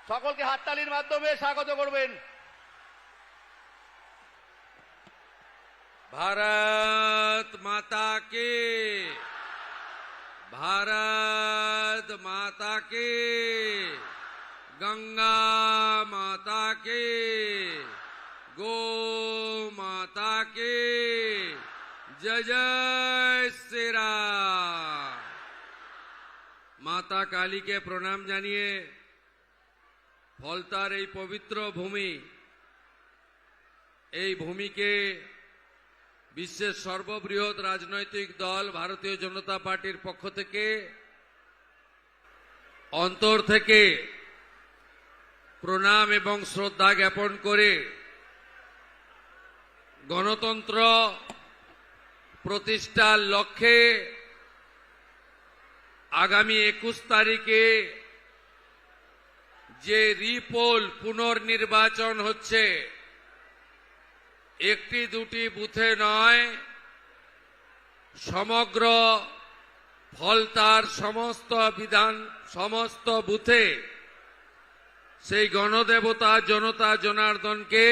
সকলকে হাততালির মাধ্যমে স্বাগত করবেন। भारत माता की, भारत माता की, गंगा माता की, गो माता की, जय जय श्री राम। माता काली के प्रणाम जानिए फलतार এই पवित्र भूमि, এই ভূমিকে বিশ্বের সর্ববৃহৎ রাজনৈতিক দল ভারতীয় জনতা পার্টির পক্ষ থেকে অন্তর থেকে প্রণাম এবং শ্রদ্ধা জ্ঞাপন করে গণতন্ত্র প্রতিষ্ঠার লক্ষ্যে আগামী 21 তারিখে যে রিপোল পুনর্নির্বাচন হচ্ছে, একটি দুটি বুথে নয়, সমগ্র ফলতার সমস্ত বুথে সেই গণদেবতা জনতা জনার্দনকে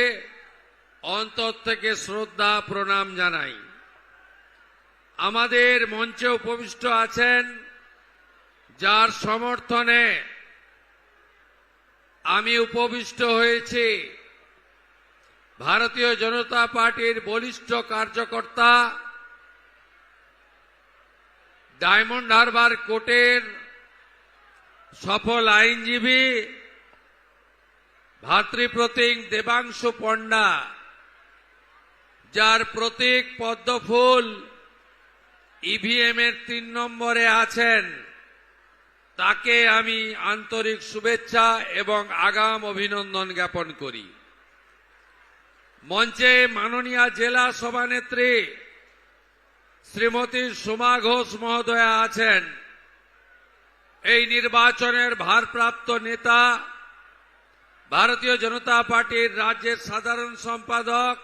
অন্তর থেকে শ্রদ্ধা প্রণাম জানাই। আমাদের মঞ্চে উপবিষ্ট আছেন যার সমর্থনে আমি উপবিষ্ট হয়েছি, ভারতীয় জনতা পার্টির বলিষ্ঠ কার্যকর্তা, ডায়মন্ড হারবার কোর্টের সফল আইনজীবী ভাতৃপ্রতীক দেবাংশু পণ্ডা, যার প্রতীক পদ্মফুল ইভিএম এর 3 নম্বরে আছেন, তাকে আমি আন্তরিক শুভেচ্ছা এবং আগাম অভিনন্দন জ্ঞাপন করি। মঞ্চে মাননীয় জেলা সভানেত্রী শ্রীমতী সোমা ঘোষ মহোদয়া আছেন। এই নির্বাচনের ভারপ্রাপ্ত নেতা, ভারতীয় জনতা পার্টির রাজ্যের সাধারণ সম্পাদক,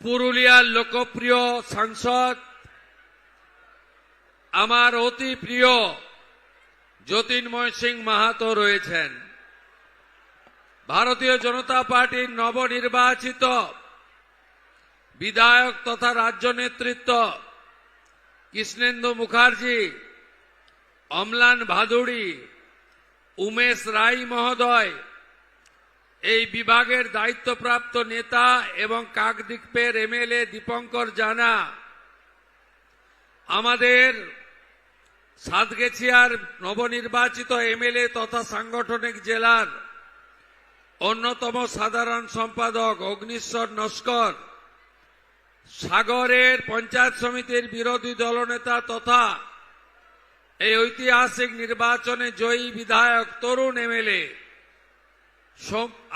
পুরুলিয়ার লোকপ্রিয় সাংসদ, আমার অতি প্রিয় জ্যোতির্ময় সিং মাহাতো রয়েছেন। ভারতীয় জনতা পার্টির নবনির্বাচিত বিধায়ক তথা রাজ্য নেতৃত্ব কৃষ্ণেন্দু মুখার্জি, অম্লান ভাদুড়ি, উমেশ রায় মহোদয়, এই বিভাগের দায়িত্বপ্রাপ্ত নেতা এবং কাকদ্বীপের এমএলএ দীপঙ্কর জানা, আমাদের সাতগেছিয়ার নবনির্বাচিত এমএলএ তথা সাংগঠনিক জেলার অন্যতম সাধারণ সম্পাদক অগ্নিশ্বর নস্কর, সাগরের পঞ্চায়েত সমিতির বিরোধী দলনেতা তথা এই ঐতিহাসিক নির্বাচনে জয়ী বিধায়ক তরুণ এমএলএ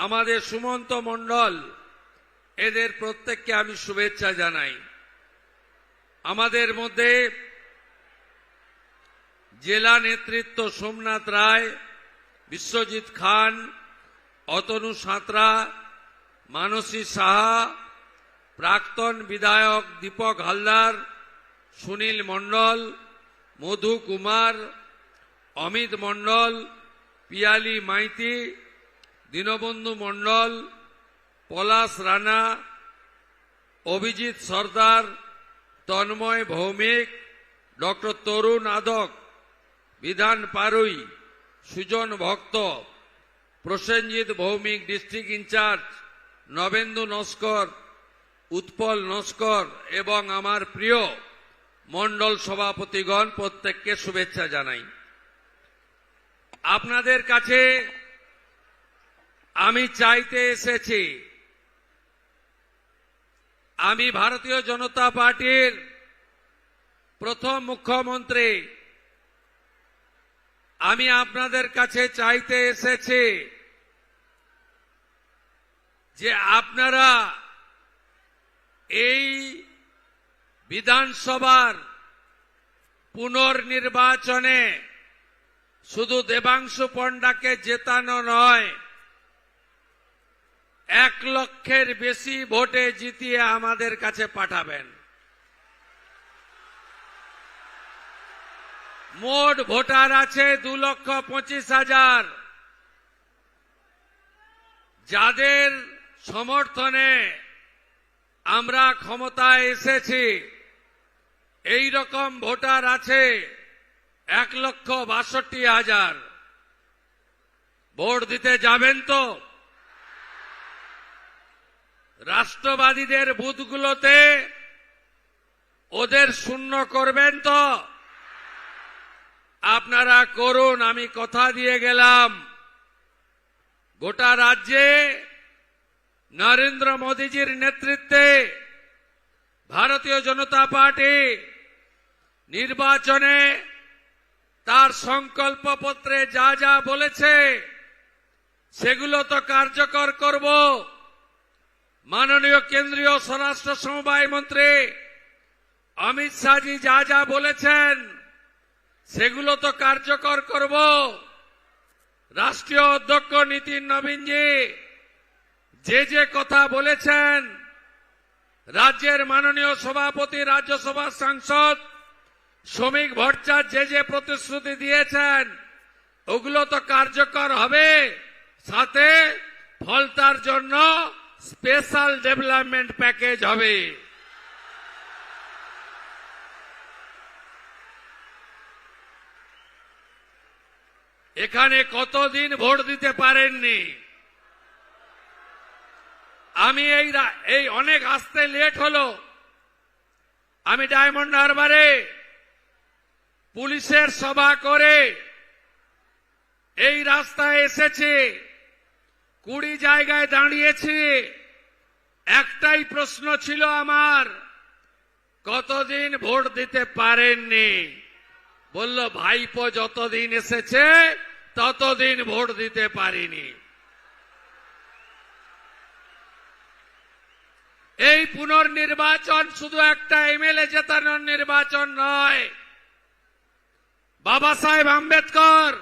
আমাদের সুমন্ত মণ্ডল, এদের প্রত্যেককে আমি শুভেচ্ছা জানাই। আমাদের মধ্যে জেলা নেতৃত্ব সোমনাথ রায়, বিশ্বজিৎ খান, অতনু সাঁতরা, মানসী সাহা, প্রাক্তন বিধায়ক দীপক হালদার, সুনীল মণ্ডল, মধু কুমার, অমিত মণ্ডল, পিয়ালি মাইতি, দীনবন্ধু মণ্ডল, পলাশ রানা, অভিজিৎ সর্দার, তন্ময় ভৌমিক, ডক্টর তরুণ আদক, বিধান পারুই, সুজন ভক্ত, প্রসেনজিৎ ভৌমিক ডিস্ট্রিক্ট ইনচার্জ, নবেন্দু নস্কর, উৎপল নস্কর এবং আমার প্রিয় মণ্ডল সভাপতিগণ, প্রত্যেককে শুভেচ্ছা জানাই। আপনাদের কাছে আমি চাইতে এসেছি, আমি ভারতীয় জনতা পার্টির প্রথম মুখ্যমন্ত্রী, আমি আপনাদের কাছে চাইতে এসেছি যে আপনারা এই বিধানসভার পুনর্নির্বাচনে শুধু দেবাংশু পণ্ডাকে জেতানো নয়, 1 লক্ষের বেশি ভোটে জিতিয়ে আমাদের কাছে পাঠাবেন। মোট ভোটার আছে 2,25,000, যাদের সমর্থনে আমরা ক্ষমতায় এসেছি এই রকম ভোটার আছে 1,62,000। ভোট দিতে যাবেন তো? রাষ্ট্রবাদীদের বুথগুলোতে ওদের শূন্য করবেন তো? আপনারা করুন, আমি কথা দিয়ে গেলাম। গোটা রাজ্যে নরেন্দ্র মোদীজির নেতৃত্বে ভারতীয় জনতা পার্টি নির্বাচনে তার সংকল্পপত্রে যা যা বলেছে সেগুলো তো কার্যকর করব। মাননীয় কেন্দ্রীয় স্বরাষ্ট্র সমবায় মন্ত্রী অমিত শাহজি যা যা বলেছেন সেগুলো তো কার্যকর করব। রাষ্ট্রীয় অধ্যক্ষ নীতিন নবীনজি যে কথা বলেছেন, রাজ্যের মাননীয় সভাপতি রাজ্যসভার সাংসদ শ্রমিক ভট্টাচার্য যে প্রতিশ্রুতি দিয়েছেন ওগুলো তো কার্যকর হবে। সাথে ফলতার জন্য স্পেশাল ডেভেলপমেন্ট প্যাকেজ হবে। এখানে কতদিন ভোট দিতে পারেননি? আমি এই অনেক আসতে লেট হলো। আমি ডায়মন্ড হারবারে পুলিশের সভা করে এই রাস্তায় এসেছি, 20 জায়গায় দাঁড়িয়েছি। একটাই প্রশ্ন ছিল আমার, কতদিন ভোট দিতে পারেননি? বলল ভাইপো যতদিন এসেছে ততদিন ভোট দিতে পারিনি। এই পুনর্নির্বাচন শুধু একটা এমএলএ জেতানোর নির্বাচন নয়। বাবা সাহেব আম্বেদকর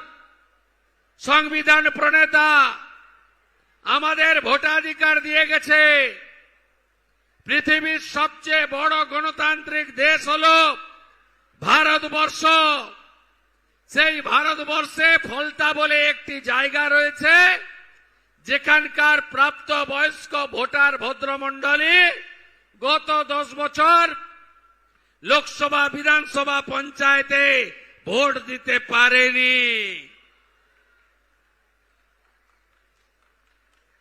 সংবিধান প্রণেতা আমাদের ভোটাধিকার দিয়ে গেছে। পৃথিবীর সবচেয়ে বড় গণতান্ত্রিক দেশ হল ভারতবর্ষ। সেই ভারতবর্ষে ফলতা বলে একটি জায়গা রয়েছে যেখানকার প্রাপ্ত বয়স্ক ভোটার ভদ্রমণ্ডলী গত 10 বছর লোকসভা, বিধানসভা, পঞ্চায়েতে ভোট দিতে পারেনি।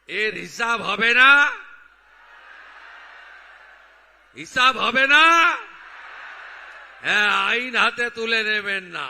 এর হিসাব হবে না? হিসাব হবে না? হ্যাঁ, আইন হাতে তুলে নেবেন না।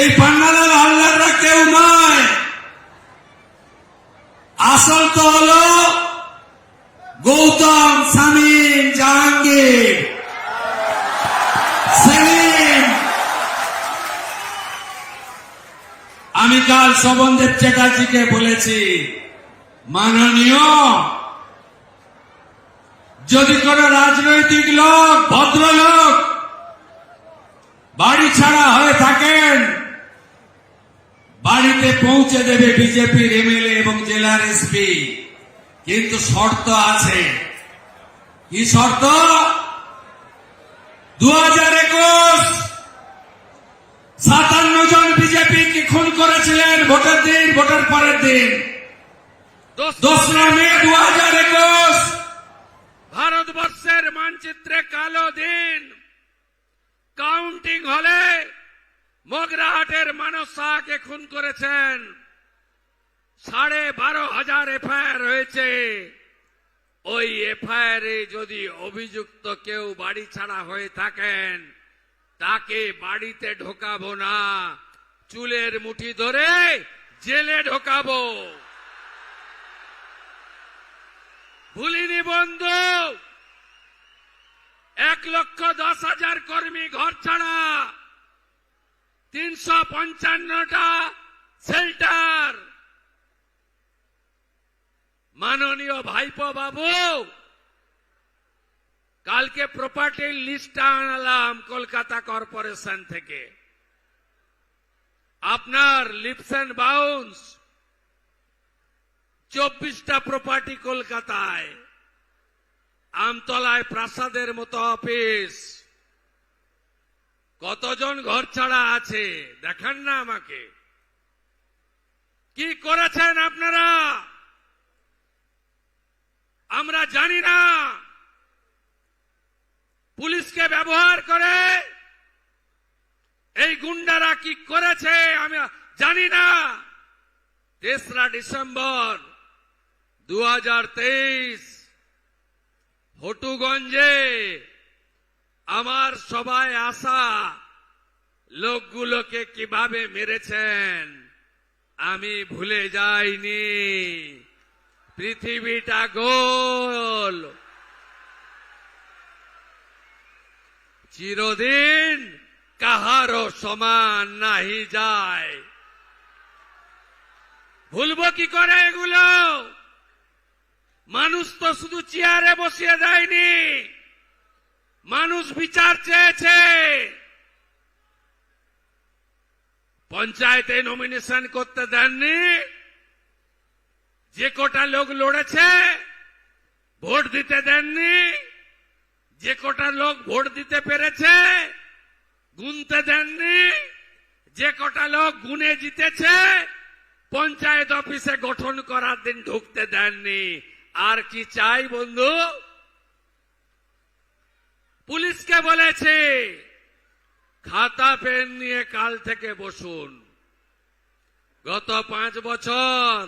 এই পান্নালাল হালদাররা কেউ নয়, আসল তো হল গৌতম, শামীম, জাহাঙ্গীর, সেলিম। আমি কাল শোভনদেব চ্যাটার্জিকে বলেছি, মাননীয়, যদি কোন রাজনৈতিক লোক, ভদ্রলোক বাড়ি ছাড়া হয়ে থাকেন, বাড়িতে পৌঁছে দেবে বিজেপির এমএলএ এবং জেলার এসপি। কিন্তু শর্ত আছে। কি শর্ত? 2021 57 জন বিজেপি কি খুন করেছিলেন ভোটের দিন, ভোটের পরের দিন 2রা মে 2021। ভারতবর্ষের মানচিত্রে কালো দিন। কাউন্টিং হলে মগরাহাটের মানস শাহকে খুন করেছেন। 12,500 এফআইআর হয়েছে। ওই এফআইআরে যদি অভিযুক্ত কেউ বাড়ি ছাড়া হয়ে থাকেন তাকে বাড়িতে ঢোকাবো না, চুলের মুঠি ধরে জেলে ঢোকাবো। ভুলিনি বন্ধু, 1,10,000 কর্মী ঘর ছাড়া, 355টা শেল্টার। মাননীয় ভাইপো বাবু, কালকে প্রপার্টির লিস্ট আনলাম কলকাতা কর্পোরেশন থেকে। আপনার লিপস অ্যান্ড বাউন্স 24টা প্রপার্টি কলকাতায়, আমতলায় প্রাসাদের মতো অফিস। কতজন ঘর ছাড়া আছে দেখান না আমাকে। কি করেছেন আপনারা আমরা জানি না। পুলিশকে ব্যবহার করে এই গুন্ডারা কি করেছে আমি জানি না। 3রা ডিসেম্বর 2023 হটুগঞ্জে আমার সভায় আসা লোকগুলোকে কিভাবে মেরেছেন আমি ভুলে যাইনি। পৃথিবীটা গোল, চিরদিন কাহারও সমান নাহি যায়। ভুলবো কি করে এগুলো? মানুষ তো শুধু চেয়ারে বসিয়ে দেয়নি, মানুষ বিচার চেয়েছে। পঞ্চায়েতে নমিনেশন করতে দেননি, যে কটা লোক লড়েছে ভোট দিতে দেননি, যে কটা লোক ভোট দিতে পেরেছে গুনতে দেননি, যে কটা লোক গুনে জিতেছে পঞ্চায়েত অফিসে গঠন করার দিন ঢুকতে দেননি। আর কি চাই বন্ধু? পুলিশকে বলেছে খাতা পেন নিয়ে কাল থেকে বসুন। গত 5 বছর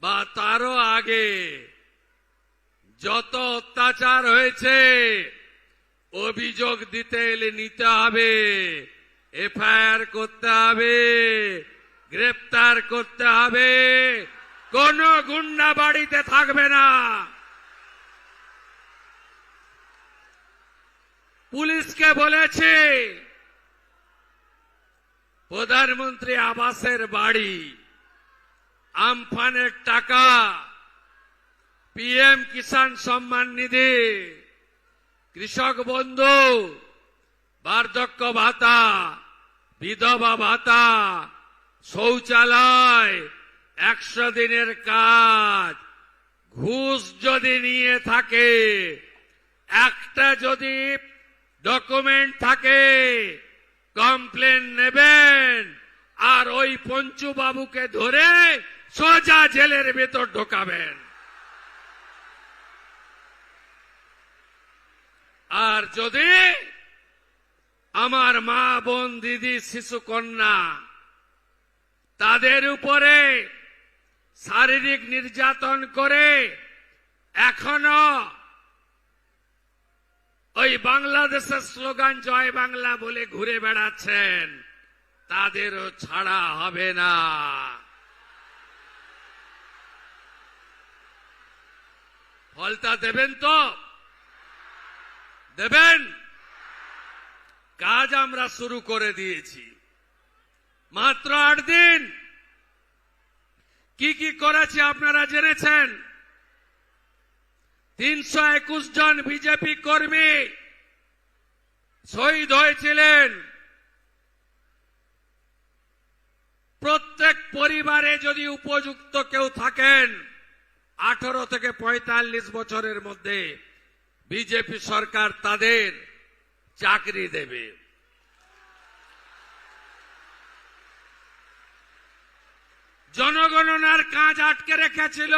বা তারও আগে যত অত্যাচার হয়েছে অভিযোগ দিতে এলে নিতে হবে, এফআইআর করতে হবে, গ্রেপ্তার করতে হবে। কোন গুন্ডা বাড়িতে থাকবে না। পুলিশকে বলেছে প্রধানমন্ত্রী আবাসের বাড়ি, আমফানের টাকা, পিএম কিষাণ সম্মান নিধি, কৃষক বন্ধু, বার্ধক্য ভাতা, বিধবা ভাতা, শৌচালয়, 100 দিনের কাজ, ঘুষ যদি নিয়ে থাকে, একটা যদি ডকুমেন্ট থাকে কমপ্লেন নেবেন আর ওই পঞ্চু বাবুকে ধরে সোজা জেলের ভেতর ঢোকাবেন। আর যদি আমার মা বোন দিদি শিশু কন্যা তাদের উপরে শারীরিক নির্যাতন করে এখনো ওই বাংলাদেশের স্লোগান জয় বাংলা বলে ঘুরে বেড়াচ্ছেন, তাদেরও ছাড়া হবে না। ফলটা দেবেন তো? দেবেন? কাজ আমরা শুরু করে দিয়েছি। মাত্র 8 দিন কি কি করেছে আপনারা জেনেছেন। 321 জন বিজেপি কর্মী শহীদ হয়েছিলেন। প্রত্যেক পরিবারে যদি উপযুক্ত কেউ থাকেন 18 থেকে 45 বছরের মধ্যে বিজেপি সরকার তাদের চাকরি দেবে। জনগণনার কাজ আটকে রেখেছিল,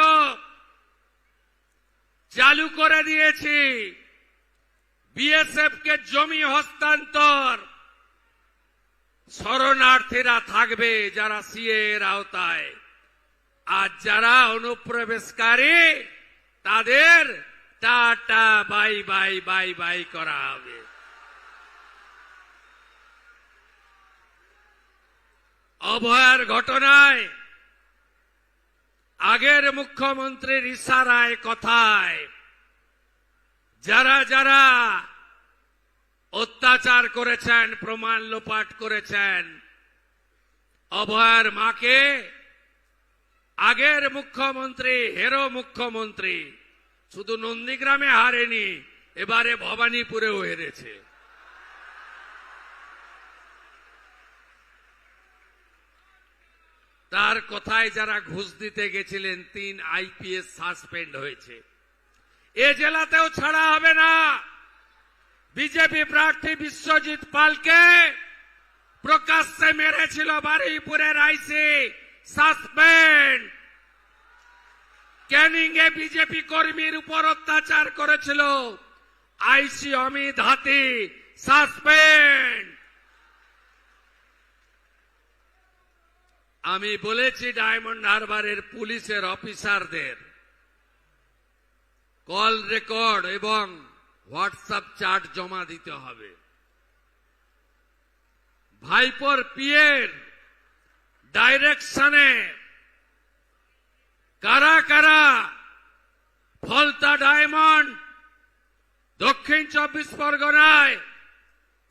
চালু করে দিয়েছি। বিএসএফ কে জমি হস্তান্তর, শরণার্থীরা থাকবে যারা সিএ এর আওতায়, আর যারা অনুপ্রবেশকারী তাদের tata bye bye bye bye করা হবে। অভয়ার ঘটনায় আগের মুখ্যমন্ত্রীর ইশারায় কথায় যারা যারা অত্যাচার করেছেন, প্রমাণ লোপাট করেছেন, অভয়ার মাকে আগের মুখ্যমন্ত্রী, হেরো মুখ্যমন্ত্রী শুধু নন্দীগ্রামে হারেনি, এবারে ভবানীপুরেও হেরেছে। তার কথায় যারা ঘুষ দিতে গেছিলেন 3 IPS সাসপেন্ড হয়েছে। এ জেলাতেও ছাড়া হবে না। বিজেপি প্রার্থী বিশ্বজিৎ পালকে প্রকাশ্যে মেরেছিল বারুইপুরের আইসি, সাসপেন্ড। ক্যানিং এ বিজেপি কর্মীর উপর অত্যাচার করেছিল আইসি অমিত হাতি, সাসপেন্ড। আমি বলেছি ডায়মন্ড হারবারের পুলিশের অফিসারদের কল রেকর্ড এবং হোয়াটসঅ্যাপ চ্যাট জমা দিতে হবে। ভাইপোর পিএর ডাইরেকশনে কারা কারা ফলতা ডায়মন্ড, দক্ষিণ 24 পরগনায়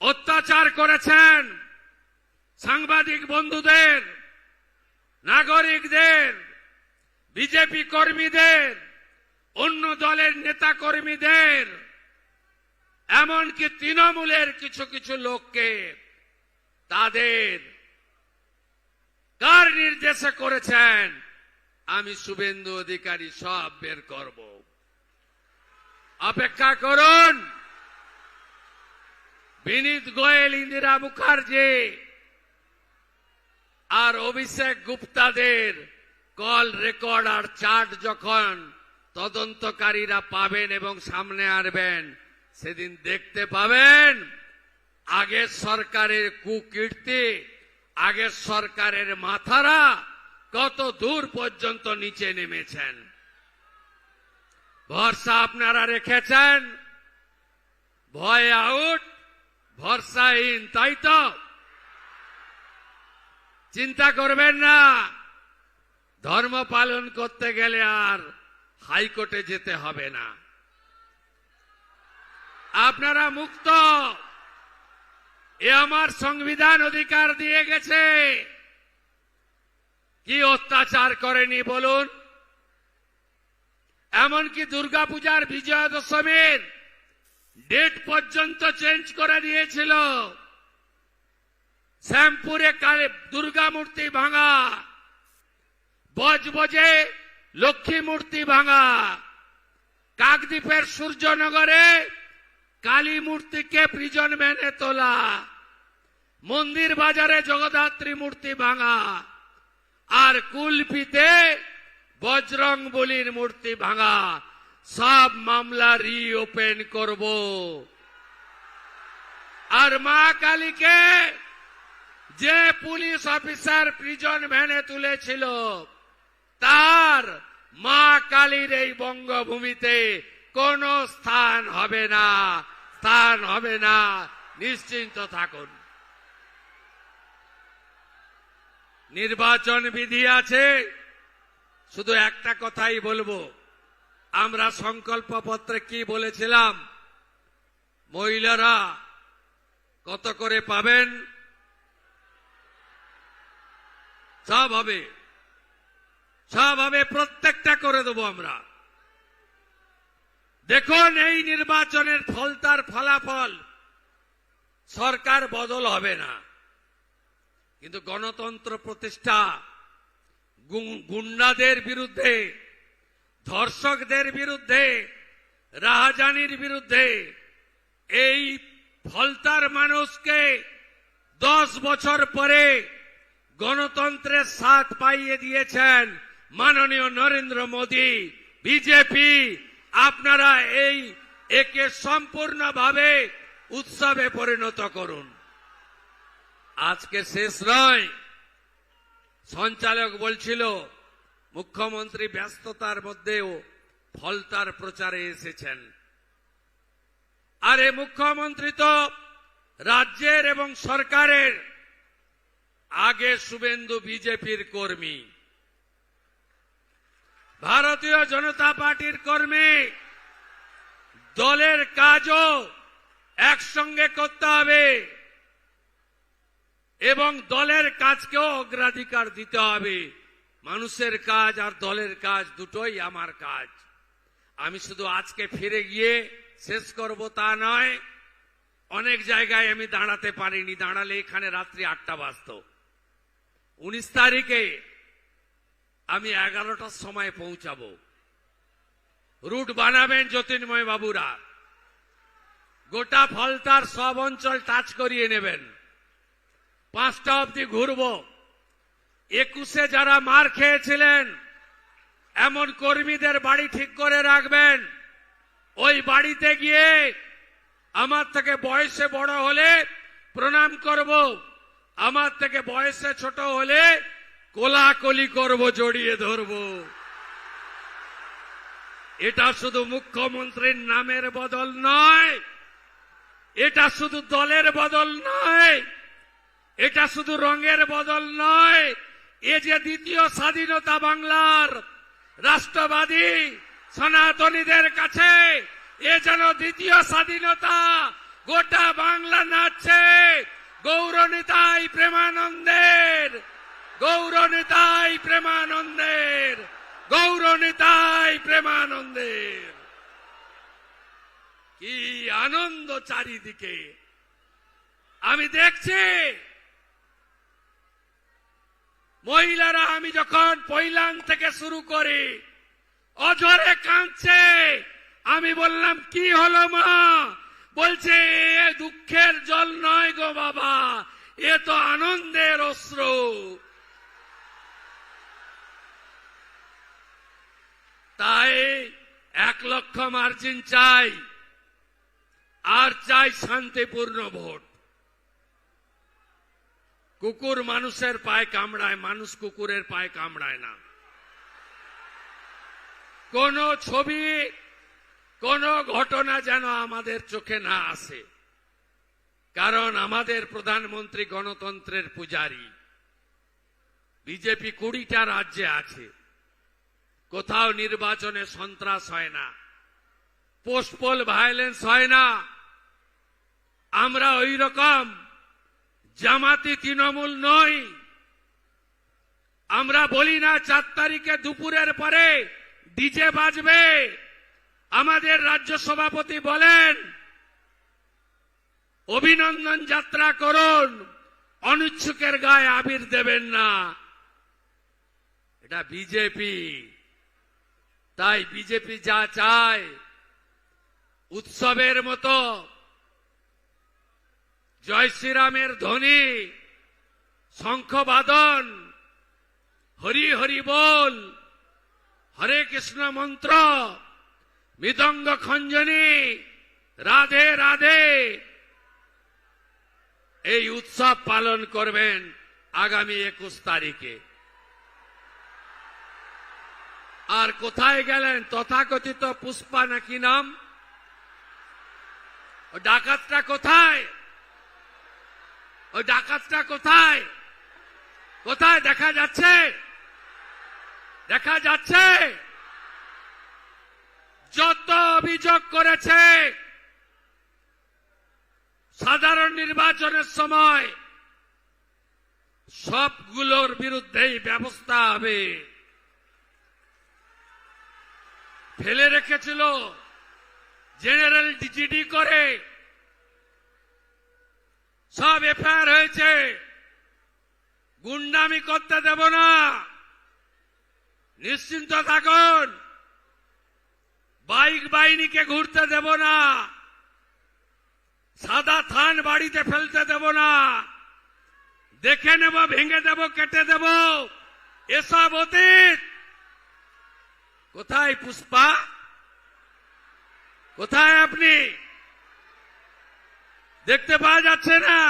অত্যাচার করেছেন সাংবাদিক বন্ধুদের, নাগরিকদের, বিজেপি কর্মীদের, অন্য দলের নেতা কর্মীদের, এমনকি তৃণমূলের কিছু কিছু লোককে তাদের কার নির্দেশে করেছেন আমি শুভেন্দু অধিকারী সব বের করব। অপেক্ষা করুন। বিনীত গোয়েল, ইন্দিরা মুখার্জি আর অভিষেক গুপ্তাদের কল রেকর্ড আর চার্ট যখন তদন্তকারীরা পাবেন এবং সামনে আনবেন, সেদিন দেখতে পাবেন আগের সরকারের কুকীর্তি, আগের সরকারের মাথারা কত দূর পর্যন্ত নিচে নেমেছেন। ভরসা আপনারা রেখেছেন, ভয় আউট, ভরসাহীন, তাই তো? চিন্তা করবেন না, ধর্ম পালন করতে গেলে আর হাইকোর্টে যেতে হবে না। আপনারা মুক্ত। এ আমার সংবিধান অধিকার দিয়ে গেছে। কি অত্যাচার করেনি বলুন? এমনকি দুর্গাপূজার বিজয়া দশমীর ডেট পর্যন্ত চেঞ্জ করে দিয়েছিল। শ্যামপুরে দুর্গা মূর্তি ভাঙা, বজবজে লক্ষ্মী মূর্তি ভাঙা, কাকদ্বীপের সূর্যনগরে কালী মূর্তিকে প্রিজন ভ্যানে তোলা, মন্দির বাজারে জগদ্ধাত্রী মূর্তি ভাঙা, আর কুলপিতে বজরং বলির মূর্তি ভাঙা, সব মামলা রিওপেন করব। আর মা কালীকে যে পুলিশ অফিসার প্রিজন ভ্যানে তুলেছিল, তার মা কালীর এই বঙ্গভূমিতে কোন স্থান হবে না, স্থান হবে না, নিশ্চিন্ত থাকুন। নির্বাচন বিধি আছে, শুধু একটা কথাই বলবো, আমরা সংকল্প পত্রে কি বলেছিলাম, মহিলারা কত করে পাবেন, সব হবে, সব হবে, প্রত্যেকটা করে দেবো আমরা। দেখুন, এই নির্বাচনের ফলতার ফলাফল, সরকার বদল হবে না, কিন্তু গণতন্ত্র প্রতিষ্ঠা, গুন্ডাদের বিরুদ্ধে, ধর্ষকদের বিরুদ্ধে, রাহাজানির বিরুদ্ধে এই ফলতার মানুষকে 10 বছর পরে গণতন্ত্রের স্বাদ পাইয়ে দিয়েছেন মাননীয় নরেন্দ্র মোদী, বিজেপি। আপনারা একে সম্পূর্ণভাবে উৎসবে পরিণত করুন। আজকে শেষ নয়, সঞ্চালক বলছিল মুখ্যমন্ত্রী ব্যস্ততার মধ্যেও ফলতার প্রচারে এসেছেন। আরে মুখ্যমন্ত্রী তো রাজ্যের এবং সরকারের আগে শুভেন্দু বিজেপির কর্মী, ভারতীয় জনতা পার্টির কর্মী। দলের কাজও একসঙ্গে করতে হবে এবং দলের কাজকেও অগ্রাধিকার দিতে হবে। মানুষের কাজ আর দলের কাজ দুটোই আমার কাজ। আমি শুধু আজকে ফিরে গিয়ে শেষ করব তা নয়, অনেক জায়গায় আমি দাঁড়াতে পারিনি, দাঁড়ালে এখানে রাত্রি 8টা বাজত। 19 তারিখে আমি 11টার সময় পৌঁছাবো। রুট বানাবেন জ্যোতির্ময় বাবুরা, গোটা ফলতার সব অঞ্চল টাচ করিয়ে নেবেন। 5টা অবধি ঘুরব। 21-এ যারা মার খেয়েছিলেন এমন কর্মীদের বাড়ি ঠিক করে রাখবেন। ওই বাড়িতে গিয়ে আমার থেকে বয়সে বড় হলে প্রণাম করব, আমার থেকে বয়সে ছোট হলে কোলাকুলি করব, জড়িয়ে ধরব। এটা শুধু মুখ্যমন্ত্রীর নামের বদল নয়, এটা শুধু দলের বদল নয়, এটা শুধু রঙের বদল নয়, এ যে দ্বিতীয় স্বাধীনতা বাংলার রাষ্ট্রবাদী সনাতনীদের কাছে এ যেন দ্বিতীয় স্বাধীনতা। গোটা বাংলা নাচছে গৌরনিতাই প্রেমানন্দের, গৌরনিতাই প্রেমানন্দের, গৌরনিতাই প্রেমানন্দের। কি আনন্দ চারিদিকে আমি দেখছি। মহিলারা আমি যখন পৈলাং থেকে শুরু করি অঝরে কাঁদছে। আমি বললাম কি হলো মা? বলছে এ দুঃখের জল নয় গো বাবা, এ তো আনন্দের অশ্রু। তাই 1 লক্ষ মার্জিন চাই, আর চাই শান্তিপূর্ণ ভোট। কুকুর মানুষের পায়ে কামড়ায়, মানুষ কুকুরের পায়ে কামড়ায় না। কোন ছবি, কোন ঘটনা যেন আমাদের চোখে না আসে, কারণ আমাদের প্রধানমন্ত্রী গণতন্ত্রের পূজারী। বিজেপি 20টা রাজ্যে আছে, কোথাও নির্বাচনে সন্ত্রাস হয় না, পোস্টপোল ভায়োলেন্স হয় না। আমরা ওই রকম জামাতি তৃণমূল নই। আমরা বলি না 4 তারিখে দুপুরের পরে ডিজে বাজবে। আমাদের রাজ্য সভাপতি বলেন অভিনন্দন যাত্রা করুন, অনিচ্ছুকের গায়ে আবির দেবেন না। এটা বিজেপি। তাই বিজেপি যা চায় উৎসবের মতো জয় শ্রীরামের ধ্বনি, শঙ্খবাদন, হরি হরি বল, হরে কৃষ্ণ মন্ত্র, মৃদঙ্গ খঞ্জনি, রাধে রাধে, এই উৎসব পালন করবেন আগামী 21 তারিখে। আর কোথায় গেলেন তথাকথিত পুষ্পা নাকি নাম? ও ডাকাতটা কোথায়? ওই ডাকাতটা কোথায়? কোথায় দেখা যাচ্ছে? দেখা যাচ্ছে? যত অভিযোগ করেছে সাধারণ নির্বাচনের সময় সবগুলোর বিরুদ্ধেই ব্যবস্থা হবে। ফেলে রেখেছিল জেনারেল জিডি করে, সব এফআইআর হয়েছে। গুন্ডামি করতে দেব না, নিশ্চিন্ত থাকুন। বাইক বাহিনীকে ঘুরতে দেব না, সাদা থান বাড়িতে ফেলতে দেব না, দেখে নেব, ভেঙে দেব, কেটে দেব, এসব অতীত। কোথায় পুষ্পা? কোথায় আপনি? দেখতে পাওয়া যাচ্ছে না?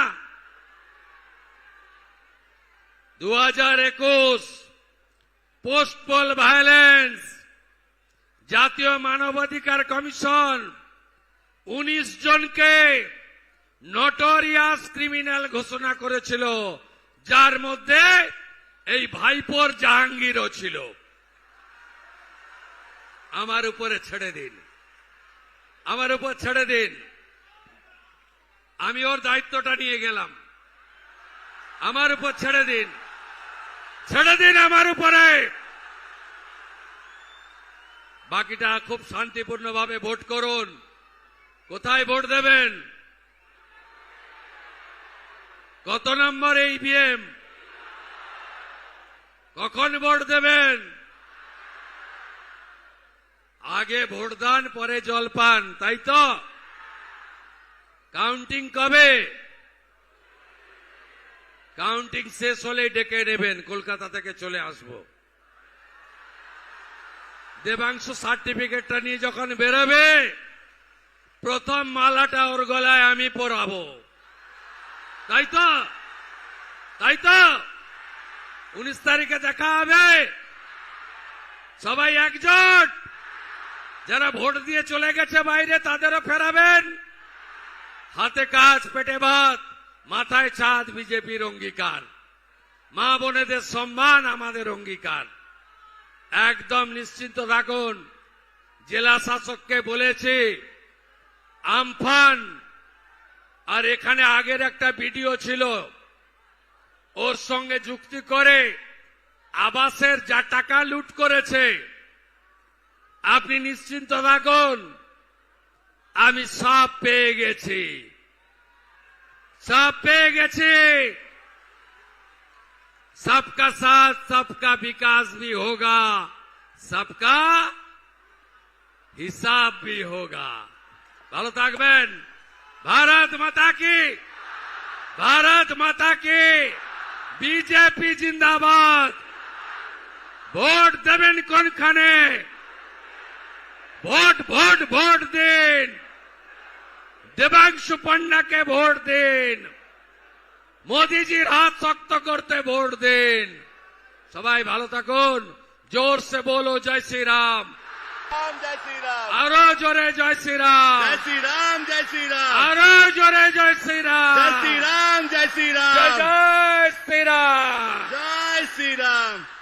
2021 পোস্টপোল ভায়োলেন্স, জাতীয় মানবাধিকার কমিশন 19 জনকে নটোরিয়াস ক্রিমিনাল ঘোষণা করেছিল। যার মধ্যে এই ভাইপোর জাহাঙ্গীরও ছিল। আমার উপরে ছেড়ে দিন, আমার উপর ছেড়ে দিন, আমি ওর দায়িত্বটা নিয়ে গেলাম। আমার উপর ছেড়ে দিন, ছেড়ে দিন আমার উপরে। বাকিটা খুব শান্তিপূর্ণভাবে ভোট করুন। কোথায় ভোট দেবেন? কত নম্বর ইভিএম? কখন ভোট দেবেন? আগে ভোটদান পরে জলপান, তাই তো? কাউন্টিং কবে? কাউন্টিং শেষ হলেই ডেকে নেবেন, কলকাতা থেকে চলে আসব। দেবাংশু সার্টিফিকেটটা নিয়ে যখন বেরোবে, প্রথম মালাটা ওর গলায় আমি পরাবো, তাই তো? তাই তো? 19 তারিখে দেখা হবে। সবাই একজোট। যারা ভোট দিয়ে চলে গেছে বাইরে তাদেরও ফেরাবেন। হাতে কাজ, পেটে ভাত, মাথায় ছাদ বিজেপির অঙ্গীকার। মা বোনেদের সম্মান আমাদের অঙ্গীকার। একদম নিশ্চিন্ত থাকুন। জেলা শাসককে বলেছি আমফান আর এখানে আগের একটা ভিডিও ছিল, ওর সঙ্গে যুক্তি করে আবাসের যা টাকা লুট করেছে, আপনি নিশ্চিন্ত থাকুন, আমি সব পেয়ে গেছি, সব পেয়ে গেছি। सबका साथ सबका विकास भी होगा, सबका हिसाब भी होगा। ভালো থাকবেন। भारत माता की, भारत माता की। বিজেপি জিন্দাবাদ। ভোট দেবেন কোনখানে? ভোট ভোট ভোট দিন। দেবাংশু পন্ডাকে ভোট দিন। মোদিজির হাত শক্ত করতে ভোট দিন। সবাই ভালো থাকুন। জোর সে বলো জয় শ্রী রাম। রাম জয় শ্রী রাম। আরো জোরে জয় শ্রী রাম। জয় শ্রী রাম, জয় শ্রী রাম। আরো জোরে জয় শ্রী রাম। জয় শ্রী রাম, জয় শ্রী রাম। জয় জয় শ্রী রাম। জয় শ্রী রাম।